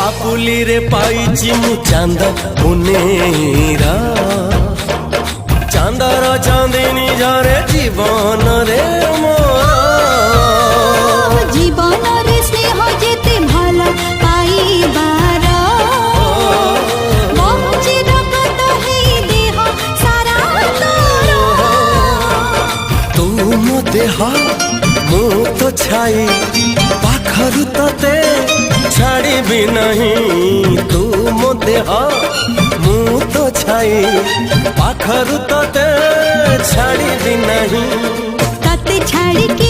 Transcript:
पापुली रे पाइची मु चांद मुनेरा चांदर चांदिनी झरे जीवन रे मोरा जीवन रे स्नेह जेते भला पाइबार बहुची रगत हेई देह सारा तू मो देह मु तो छाई पाखरु तते छाड़ी भी नहीं तू मो देह मु तो छाई पाखरु तते छाड़ी भी नहीं तते छाड़ी